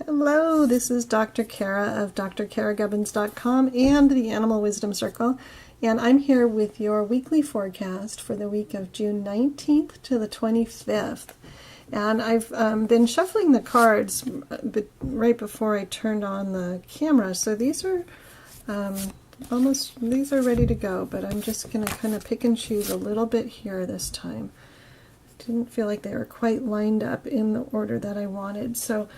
Hello, this is Dr. Kara of drkaragubbins.com and the Animal Wisdom Circle, and I'm here with your weekly forecast for the week of June 19th to the 25th. And I've been shuffling the cards right before I turned on the camera, so these are these are ready to go, but I'm just going to kind of pick and choose a little bit here this time. Didn't feel like they were quite lined up in the order that I wanted. So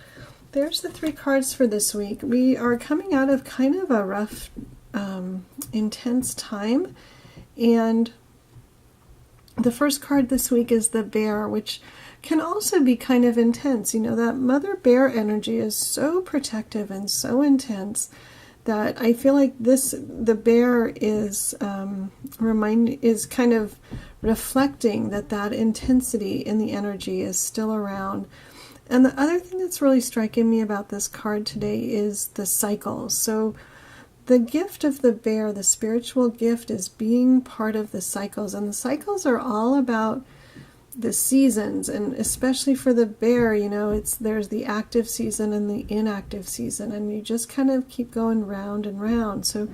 there's the three cards for this week. We are coming out of kind of a rough, intense time. And the first card this week is the bear, which can also be kind of intense. You know, that mother bear energy is so protective and so intense that I feel like the bear is kind of reflecting that intensity in the energy is still around. And the other thing that's really striking me about this card today is the cycles. So the gift of the bear, the spiritual gift, is being part of the cycles. And the cycles are all about the seasons. And especially for the bear, you know, there's the active season and the inactive season. And you just kind of keep going round and round. So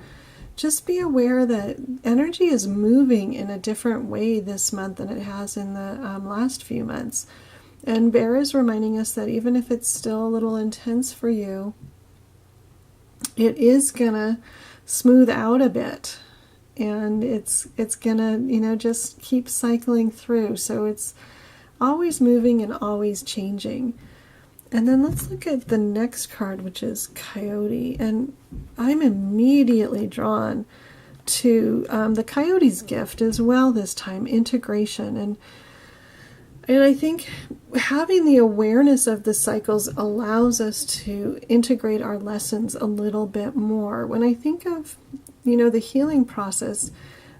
just be aware that energy is moving in a different way this month than it has in the last few months. And bear is reminding us that even if it's still a little intense for you, it is gonna smooth out a bit, and it's gonna, you know, just keep cycling through. So it's always moving and always changing. And then let's look at the next card, which is Coyote, and I'm immediately drawn to the Coyote's gift as well this time, integration. And I think having the awareness of the cycles allows us to integrate our lessons a little bit more. When I think of, you know, the healing process,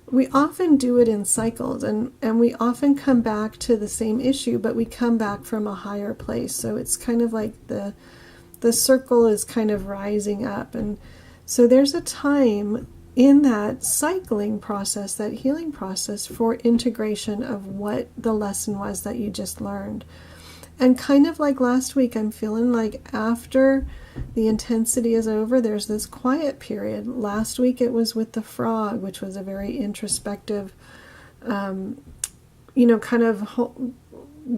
we often do it in cycles, and we often come back to the same issue, but we come back from a higher place. So it's kind of like the circle is kind of rising up. And so there's a time in that cycling process, that healing process, for integration of what the lesson was that you just learned. And kind of like last week, I'm feeling like after the intensity is over, there's this quiet period. Last week it was with the frog, which was a very introspective, you know, kind of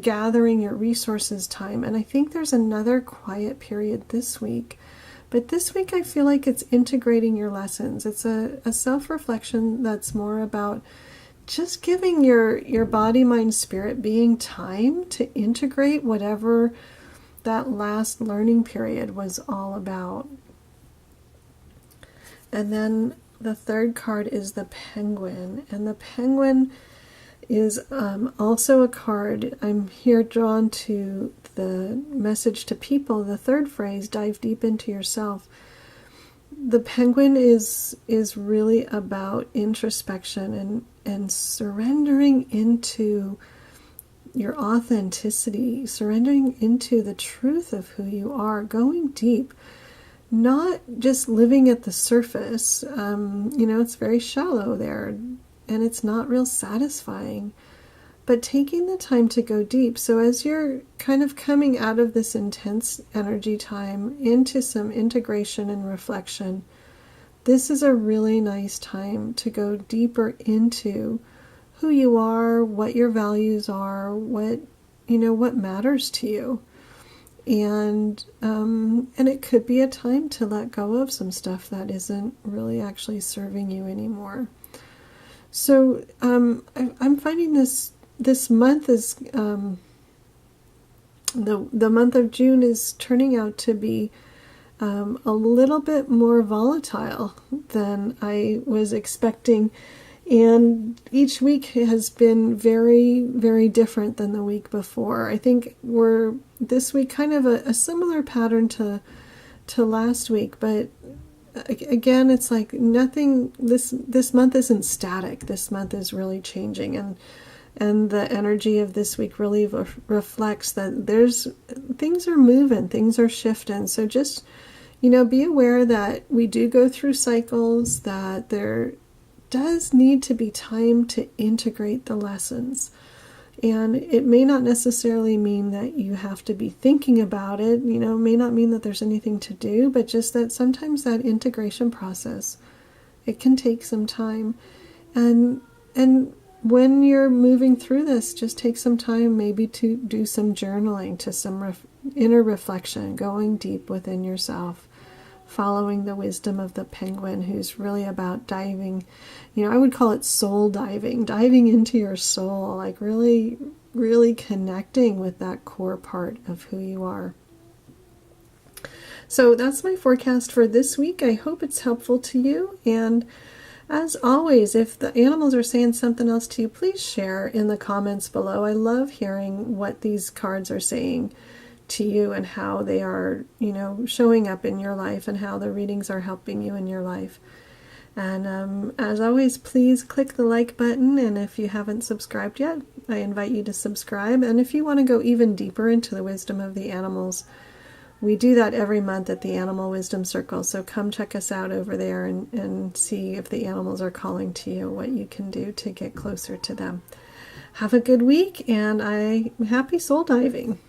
gathering your resources time. And I think there's another quiet period this week. But this week I feel like it's integrating your lessons. It's a self-reflection that's more about just giving your body, mind, spirit being time to integrate whatever that last learning period was all about. And then the third card is the penguin. And the penguin is also a card. I'm here drawn to the message to people, the third phrase, dive deep into yourself. The penguin is really about introspection and surrendering into your authenticity, surrendering into the truth of who you are, going deep, not just living at the surface. You know, it's very shallow there, and it's not real satisfying. But taking the time to go deep. So as you're kind of coming out of this intense energy time into some integration and reflection, this is a really nice time to go deeper into who you are, what your values are, what matters to you. And it could be a time to let go of some stuff that isn't really actually serving you anymore. So I'm finding this month is, the month of June is turning out to be a little bit more volatile than I was expecting. And each week has been very, very different than the week before. I think we're this week kind of a similar pattern to last week, but again, it's like nothing, this month isn't static. This month is really changing, and the energy of this week really reflects that things are moving, things are shifting. So just, you know, be aware that we do go through cycles, that there does need to be time to integrate the lessons. And it may not necessarily mean that you have to be thinking about it, you know, it may not mean that there's anything to do, but just that sometimes that integration process, it can take some time. And when you're moving through this, just take some time maybe to do some journaling, to some inner reflection, going deep within yourself, following the wisdom of the penguin, who's really about diving, you know, I would call it soul diving, diving into your soul, like really, really connecting with that core part of who you are. So that's my forecast for this week. I hope it's helpful to you. And as always, if the animals are saying something else to you, please share in the comments below. I love hearing what these cards are saying to you and how they are, you know, showing up in your life and how the readings are helping you in your life. And as always, please click the like button, and if you haven't subscribed yet, I invite you to subscribe. And if you want to go even deeper into the wisdom of the animals, we do that every month at the Animal Wisdom Circle, so come check us out over there and see if the animals are calling to you, what you can do to get closer to them. Have a good week, and I'm happy soul diving.